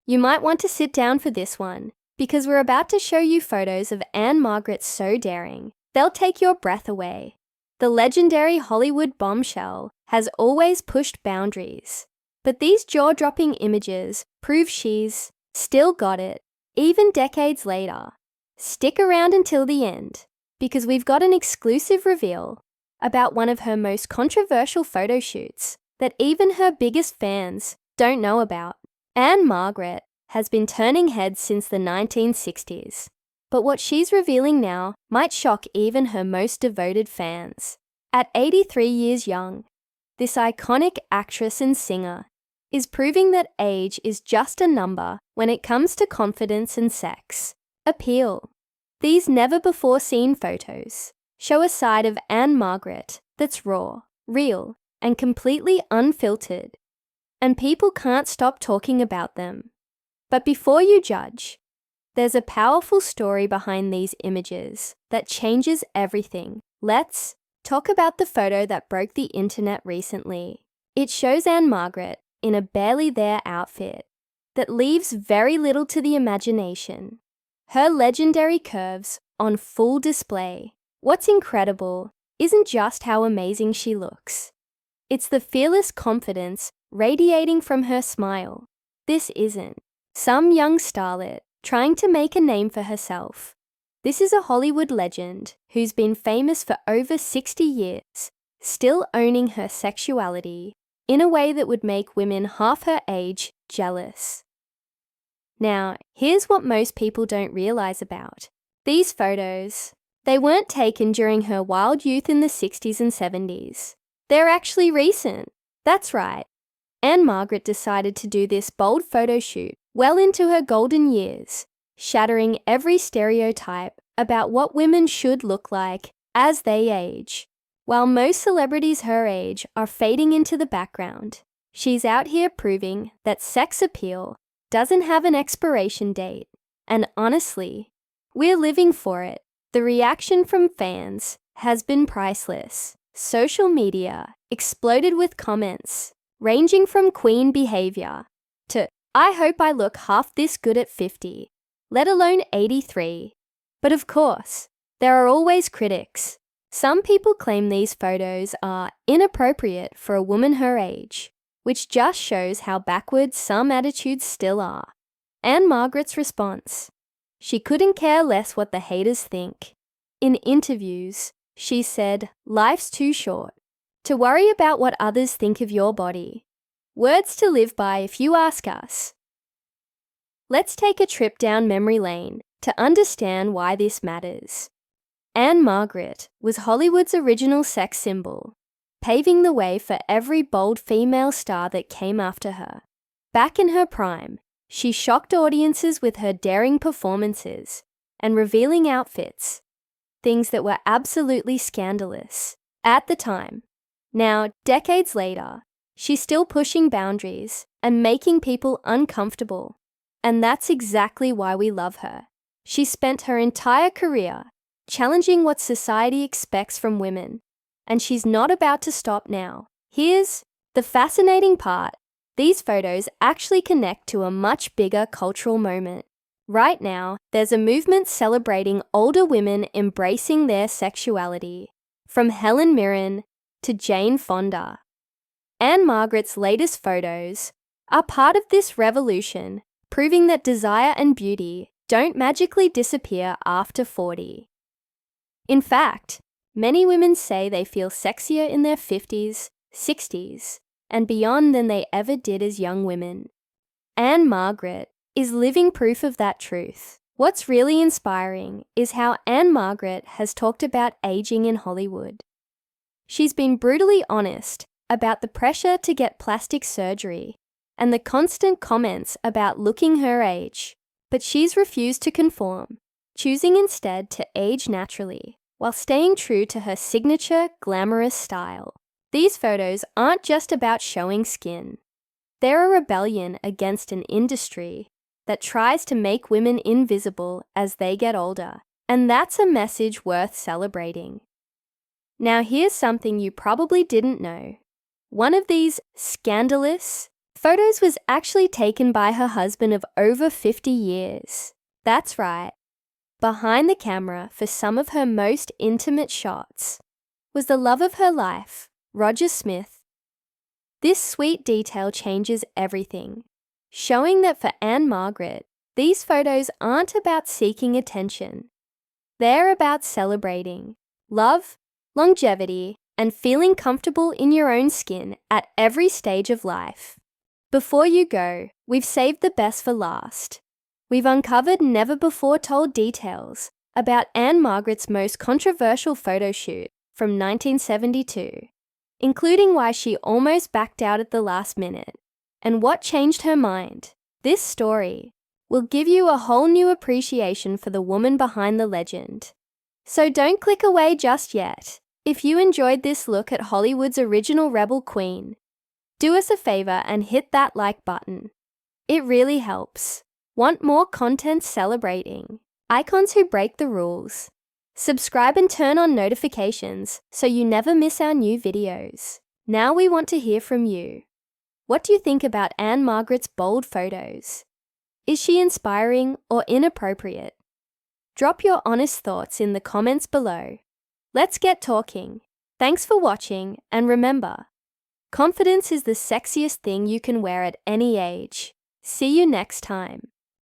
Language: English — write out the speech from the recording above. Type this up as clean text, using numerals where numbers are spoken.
You might want to sit down for this one, because we're about to show you photos of Ann-Margret so daring, they'll take your breath away. The legendary Hollywood bombshell has always pushed boundaries, but these jaw-dropping images prove she's still got it, even decades later. Stick around until the end, because we've got an exclusive reveal about one of her most controversial photo shoots that even her biggest fans don't know about. Ann-Margret has been turning heads since the 1960s, but what she's revealing now might shock even her most devoted fans. At 83 years young, this iconic actress and singer is proving that age is just a number when it comes to confidence and sex appeal. These never-before-seen photos show a side of Ann-Margret that's raw, real, and completely unfiltered, and people can't stop talking about them. But before you judge, there's a powerful story behind these images that changes everything. Let's talk about the photo that broke the internet recently. It shows Ann-Margret in a barely there outfit that leaves very little to the imagination. Her legendary curves on full display. What's incredible isn't just how amazing she looks. It's the fearless confidence radiating from her smile. This isn't some young starlet trying to make a name for herself. This is a Hollywood legend who's been famous for over 60 years, still owning her sexuality in a way that would make women half her age jealous. Now, here's what most people don't realize about these photos. They weren't taken during her wild youth in the 60s and 70s. They're actually recent. That's right. Ann-Margret decided to do this bold photo shoot well into her golden years, shattering every stereotype about what women should look like as they age. While most celebrities her age are fading into the background, she's out here proving that sex appeal doesn't have an expiration date. And honestly, we're living for it. The reaction from fans has been priceless. Social media exploded with comments ranging from queen behavior to "I hope I look half this good at 50, let alone 83. But of course, there are always critics. Some people claim these photos are inappropriate for a woman her age, which just shows how backwards some attitudes still are. Ann-Margret's response: she couldn't care less what the haters think. In interviews, she said, "Life's too short to worry about what others think of your body." Words to live by if you ask us. Let's take a trip down memory lane to understand why this matters. Ann-Margret was Hollywood's original sex symbol, paving the way for every bold female star that came after her. Back in her prime, she shocked audiences with her daring performances and revealing outfits, things that were absolutely scandalous at the time. Now, decades later, she's still pushing boundaries and making people uncomfortable. And that's exactly why we love her. She spent her entire career challenging what society expects from women, and she's not about to stop now. Here's the fascinating part. These photos actually connect to a much bigger cultural moment. Right now, there's a movement celebrating older women embracing their sexuality, from Helen Mirren to Jane Fonda. Ann-Margret's latest photos are part of this revolution, proving that desire and beauty don't magically disappear after 40. In fact, many women say they feel sexier in their 50s, 60s, and beyond than they ever did as young women. Ann-Margret is living proof of that truth. What's really inspiring is how Ann-Margret has talked about aging in Hollywood. She's been brutally honest about the pressure to get plastic surgery and the constant comments about looking her age, but she's refused to conform, choosing instead to age naturally while staying true to her signature glamorous style. These photos aren't just about showing skin. They're a rebellion against an industry that tries to make women invisible as they get older, and that's a message worth celebrating. Now here's something you probably didn't know. One of these scandalous Photos was actually taken by her husband of over 50 years. That's right. Behind the camera for some of her most intimate shots was the love of her life, Roger Smith. This sweet detail changes everything, showing that for Ann-Margret, these photos aren't about seeking attention. They're about celebrating love, longevity, and feeling comfortable in your own skin at every stage of life. Before you go, we've saved the best for last. We've uncovered never-before-told details about Ann-Margret's most controversial photo shoot from 1972, including why she almost backed out at the last minute and what changed her mind. This story will give you a whole new appreciation for the woman behind the legend. So don't click away just yet. If you enjoyed this look at Hollywood's original rebel queen, do us a favor and hit that like button. It really helps. Want more content celebrating icons who break the rules? Subscribe and turn on notifications so you never miss our new videos. Now we want to hear from you. What do you think about Ann-Margret's bold photos? Is she inspiring or inappropriate? Drop your honest thoughts in the comments below. Let's get talking. Thanks for watching, and remember, confidence is the sexiest thing you can wear at any age. See you next time.